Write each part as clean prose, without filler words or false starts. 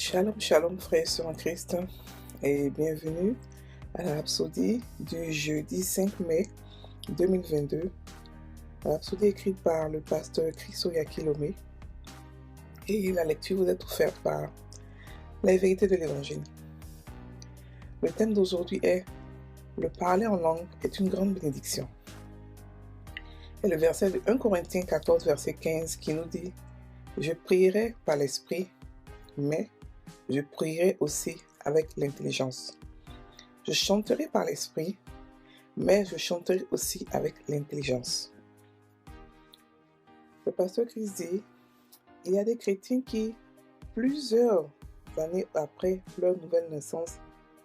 Shalom, shalom, frères et sœurs en Christ, et bienvenue à la Rhapsodie du jeudi 5 mai 2022. La Rhapsodie écrite par le pasteur Chris Oyakilome, et la lecture vous est offerte par la vérité de l'Évangile. Le thème d'aujourd'hui est « Le parler en langue est une grande bénédiction ». Et le verset de 1 Corinthiens 14, verset 15 qui nous dit « Je prierai par l'Esprit, mais je prierai aussi avec l'intelligence. Je chanterai par l'Esprit, mais je chanterai aussi avec l'intelligence. » Le pasteur Chris dit, il y a des chrétiens qui, plusieurs années après leur nouvelle naissance,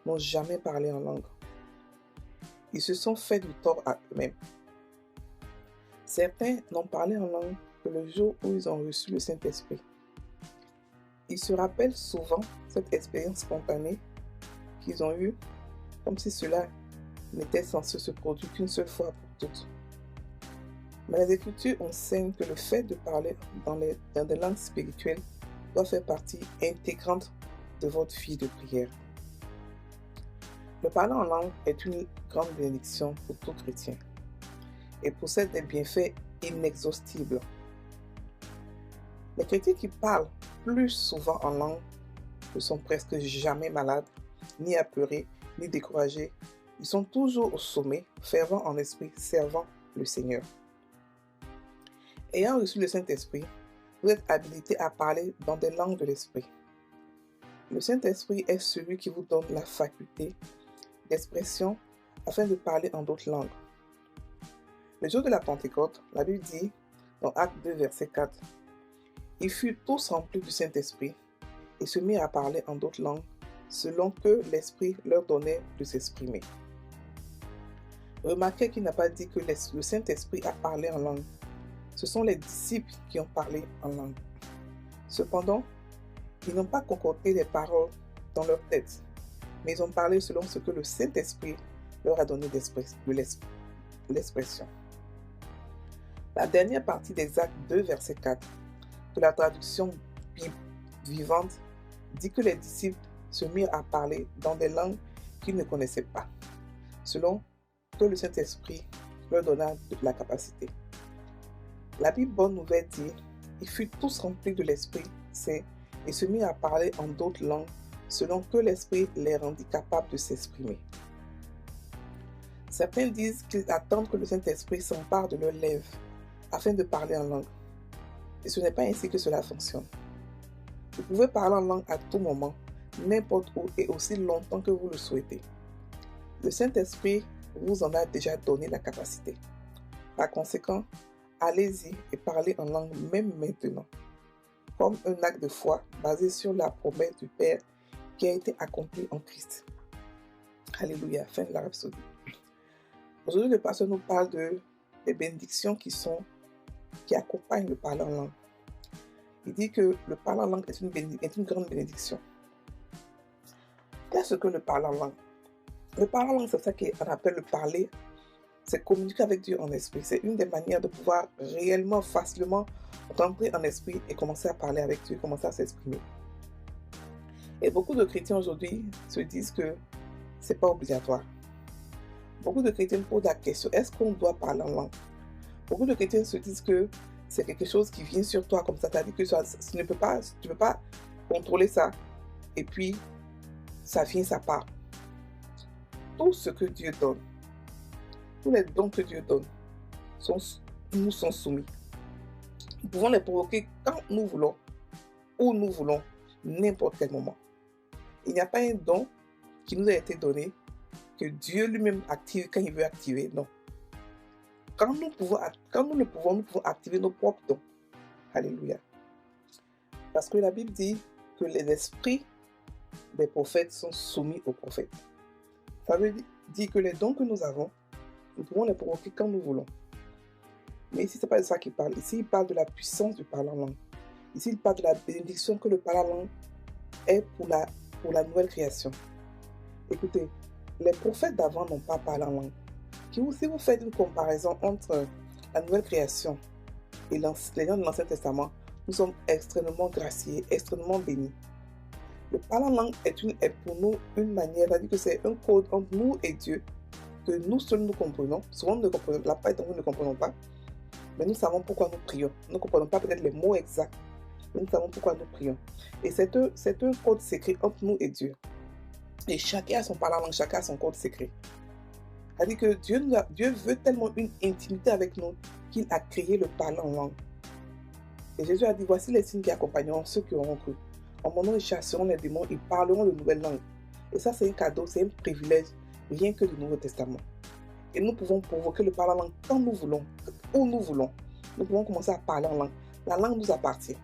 n'ont jamais parlé en langue. Ils se sont fait du tort à eux-mêmes. Certains n'ont parlé en langue que le jour où ils ont reçu le Saint-Esprit. Ils se rappellent souvent cette expérience spontanée qu'ils ont eue, comme si cela n'était censé se produire qu'une seule fois pour toutes. Mais les Écritures enseignent que le fait de parler dans des langues spirituelles doit faire partie intégrante de votre vie de prière. Le parler en langue est une grande bénédiction pour tout chrétien et possède des bienfaits inexhaustibles. Les chrétiens qui parlent plus souvent en langue ne sont presque jamais malades, ni apeurés, ni découragés. Ils sont toujours au sommet, fervents en esprit, servant le Seigneur. Ayant reçu le Saint-Esprit, vous êtes habilités à parler dans des langues de l'Esprit. Le Saint-Esprit est celui qui vous donne la faculté d'expression afin de parler en d'autres langues. Le jour de la Pentecôte, la Bible dit, dans Actes 2, verset 4, « Ils furent tous remplis du Saint-Esprit et se mirent à parler en d'autres langues, selon que l'Esprit leur donnait de s'exprimer. » Remarquez qu'il n'a pas dit que le Saint-Esprit a parlé en langue. Ce sont les disciples qui ont parlé en langue. Cependant, ils n'ont pas concocté les paroles dans leur tête, mais ils ont parlé selon ce que le Saint-Esprit leur a donné l'expression. La dernière partie des Actes 2, verset 4, de la traduction Bible vivante, dit que les disciples se mirent à parler dans des langues qu'ils ne connaissaient pas, selon que le Saint-Esprit leur donna la capacité. La Bible Bonne Nouvelle dit, « Ils furent tous remplis de l'Esprit Saint et se mirent à parler en d'autres langues, selon que l'Esprit les rendit capables de s'exprimer. » Certains disent qu'ils attendent que le Saint-Esprit s'empare de leurs lèvres afin de parler en langue. Et ce n'est pas ainsi que cela fonctionne. Vous pouvez parler en langue à tout moment, n'importe où et aussi longtemps que vous le souhaitez. Le Saint-Esprit vous en a déjà donné la capacité. Par conséquent, allez-y et parlez en langue même maintenant, comme un acte de foi basé sur la promesse du Père qui a été accomplie en Christ. Alléluia, fin de la Rhapsodie. Aujourd'hui, le pasteur nous parle des bénédictions qui accompagnent le parler en langue. Il dit que le parler en langue est une grande bénédiction. Qu'est-ce que le parler en langue? Le parler en langue, c'est ça qu'on appelle le parler. C'est communiquer avec Dieu en esprit. C'est une des manières de pouvoir réellement, facilement rentrer en esprit et commencer à parler avec Dieu, commencer à s'exprimer. Et beaucoup de chrétiens aujourd'hui se disent que ce n'est pas obligatoire. Beaucoup de chrétiens posent la question, est-ce qu'on doit parler en langue? Beaucoup de chrétiens se disent que c'est quelque chose qui vient sur toi comme ça, c'est-à-dire que tu ne peux pas contrôler ça. Et puis, ça vient, ça part. Tout ce que Dieu donne, tous les dons que Dieu donne, nous sont soumis. Nous pouvons les provoquer quand nous voulons, où nous voulons, n'importe quel moment. Il n'y a pas un don qui nous a été donné que Dieu lui-même active quand il veut activer, non. Quand nous le pouvons, nous pouvons activer nos propres dons. Alléluia. Parce que la Bible dit que les esprits des prophètes sont soumis aux prophètes. Ça veut dire que les dons que nous avons, nous pouvons les provoquer quand nous voulons. Mais ici, ce n'est pas de ça qu'il parle. Ici, il parle de la puissance du parler en langue. Ici, il parle de la bénédiction que le parler en langue est pour la nouvelle création. Écoutez, les prophètes d'avant n'ont pas parlé en langue. Si vous faites une comparaison entre la nouvelle création et les gens de l'Ancien Testament, nous sommes extrêmement graciés, extrêmement bénis. Le parler en langue est pour nous une manière, c'est-à-dire que c'est un code entre nous et Dieu, que nous seuls nous comprenons. Souvent, nous ne comprenons, la plupart d'entre nous ne comprenons pas, mais nous savons pourquoi nous prions. Nous ne comprenons pas peut-être les mots exacts, mais nous savons pourquoi nous prions. Et c'est un code secret entre nous et Dieu. Et chacun a son parler en langue, chacun a son code secret. C'est-à-dire que Dieu veut tellement une intimité avec nous qu'il a créé le parler en langue. Et Jésus a dit, voici les signes qui accompagneront ceux qui auront cru. En mon nom, ils chasseront les démons, ils parleront de nouvelles langues. Et ça, c'est un cadeau, c'est un privilège, rien que du Nouveau Testament. Et nous pouvons provoquer le parler en langue quand nous voulons, où nous voulons. Nous pouvons commencer à parler en langue. La langue nous appartient.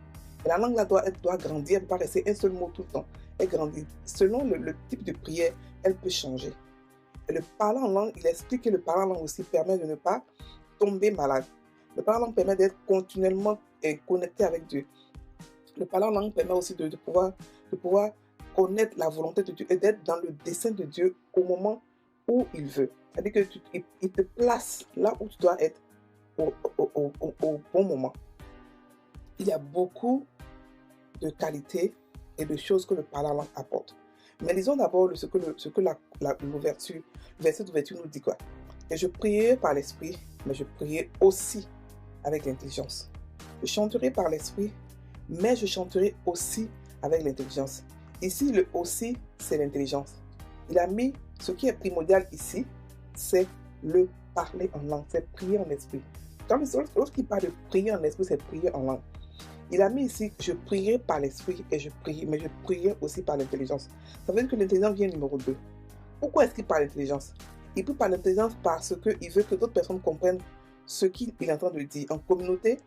Et la langue là doit grandir, elle ne peut pas rester un seul mot tout le temps. Elle grandit. Selon le type de prière, elle peut changer. Et le parler en langue, il explique que le parler en langue aussi permet de ne pas tomber malade. Le parler en langue permet d'être continuellement connecté avec Dieu. Le parler en langue permet aussi de pouvoir connaître la volonté de Dieu et d'être dans le dessein de Dieu au moment où il veut. C'est-à-dire qu'il te place là où tu dois être au bon moment. Il y a beaucoup de qualités et de choses que le parler en langue apporte. Mais lisons d'abord ce que l'ouverture, le verset d'ouverture nous dit quoi. Et je priais par l'esprit, mais je priais aussi avec l'intelligence. Je chanterai par l'esprit, mais je chanterai aussi avec l'intelligence. Ici, le aussi, c'est l'intelligence. Il a mis ce qui est primordial ici, c'est le parler en langue, c'est prier en esprit. Lorsqu'il parle de prier en esprit, c'est prier en langue. Il a mis ici, je prierai par l'esprit et je prie, mais je prierai aussi par l'intelligence. Ça veut dire que l'intelligence vient numéro 2. Pourquoi est-ce qu'il parle d'intelligence? Il prie par l'intelligence parce qu'il veut que d'autres personnes comprennent ce qu'il est en train de dire. En communauté,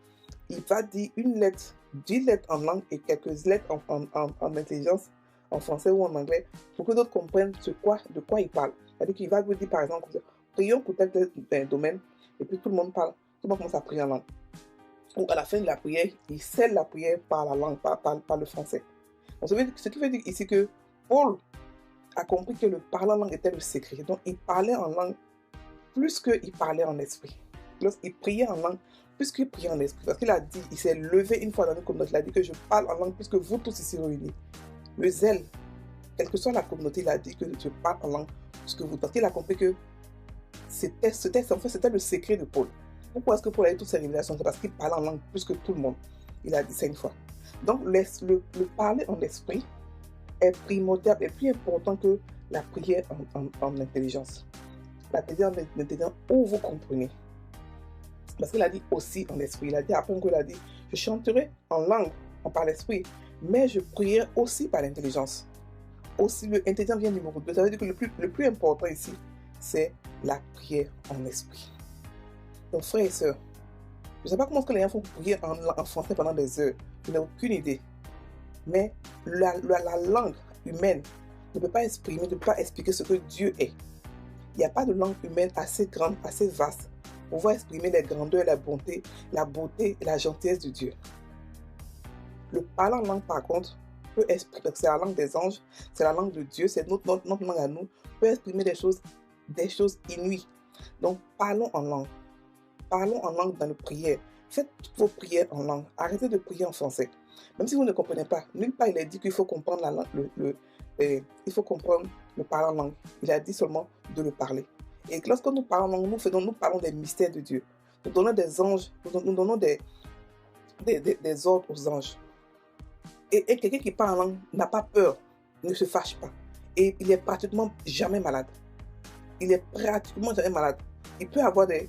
il va dire 10 lettres en langue et quelques lettres en intelligence, en français ou en anglais, pour que d'autres comprennent de quoi il parle. C'est-à-dire qu'il va vous dire par exemple, prions pour tel domaine, et puis tout le monde parle, tout le monde commence à prier en langue. Ou à la fin de la prière, il scelle la prière par la langue, par le français. Donc, ce qui veut dire ici que Paul a compris que le parler en langue était le secret. Donc, il parlait en langue plus qu'il parlait en esprit. Lorsqu'il priait en langue, plus qu'il priait en esprit. Parce qu'il a dit, il s'est levé une fois dans une communauté, il a dit que je parle en langue plus que vous tous ici réunis. Le zèle, quelle que soit la communauté, il a dit que je parle en langue plus que vous. Parce qu'il a compris que c'était le secret de Paul. Pourquoi est-ce que Paul a eu toutes ces révélations? C'est parce qu'il parlait en langue plus que tout le monde. Il a dit ça une fois. Donc, le parler en esprit est primordial et plus important que la prière en intelligence. La prière en intelligence où vous comprenez. Parce qu'il a dit aussi en esprit. Il a dit, après il a dit, je chanterai en langue, par l'esprit, mais je prierai aussi par l'intelligence. Aussi, l'intelligence vient numéro 2. Ça veut dire que le plus important ici, c'est la prière en esprit. Donc, frères et sœurs, je ne sais pas comment les gens font prier en français pendant des heures. Je n'ai aucune idée. Mais la langue humaine ne peut pas exprimer, ne peut pas expliquer ce que Dieu est. Il n'y a pas de langue humaine assez grande, assez vaste pour pouvoir exprimer les grandeurs, la beauté et la gentillesse de Dieu. Le parler en langue, par contre, peut exprimer, parce que c'est la langue des anges, c'est la langue de Dieu, c'est notre langue à nous, peut exprimer des choses inouïes. Donc, parlons en langue. Parlons en langue dans nos prières. Faites toutes vos prières en langue. Arrêtez de prier en français. Même si vous ne comprenez pas, nulle part il est dit qu'il faut comprendre la langue, il faut comprendre le parler en langue. Il a dit seulement de le parler. Et lorsque nous parlons en langue, nous parlons des mystères de Dieu. Nous donnons des anges, nous donnons des ordres aux anges. Et quelqu'un qui parle en langue n'a pas peur, ne se fâche pas. Et il est pratiquement jamais malade. Il est pratiquement jamais malade. Il peut avoir des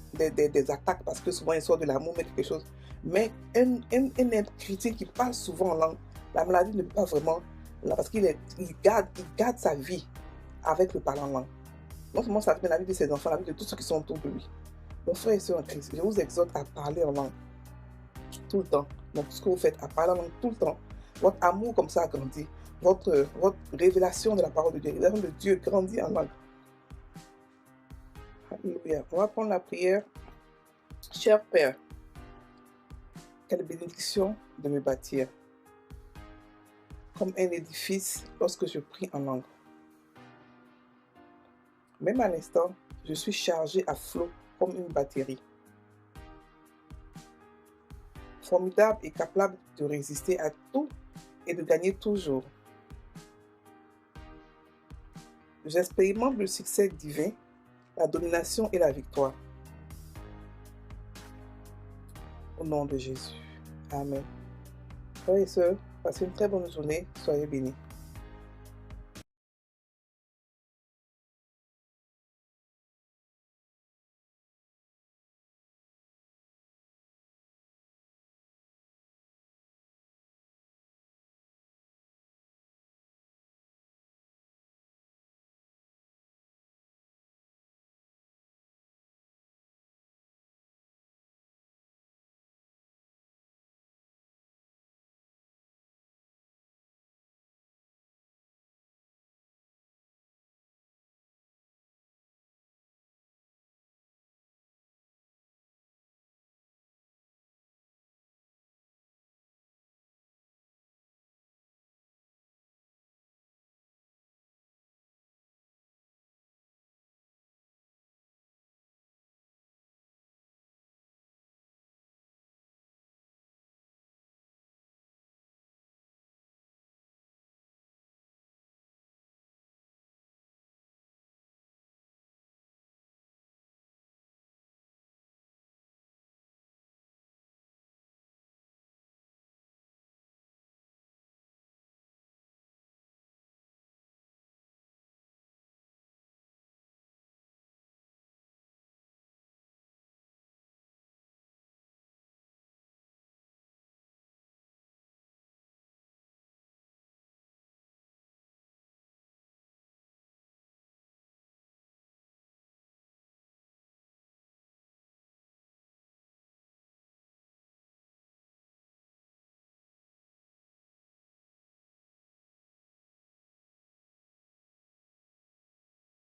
attaques parce que souvent il sort de l'amour, mais quelque chose. Mais un être chrétien qui parle souvent en langue, la maladie ne peut pas vraiment, parce qu'il garde sa vie avec le parler en langue. Non seulement ça fait la vie de ses enfants, la vie de tous ceux qui sont autour de lui. Donc frères et sœurs en Christ, je vous exhorte à parler en langue tout le temps. Donc tout ce que vous faites, à parler en langue tout le temps. Votre amour comme ça grandit. Votre révélation de la parole de Dieu, la révélation de Dieu grandit en langue. Alléluia. On va prendre la prière. Cher Père, quelle bénédiction de me bâtir comme un édifice lorsque je prie en langue. Même à l'instant, je suis chargé à flot comme une batterie. Formidable et capable de résister à tout et de gagner toujours. j'expérimente le succès divin, la domination et la victoire. Au nom de Jésus. Amen. Frères et sœurs, passez une très bonne journée. Soyez bénis.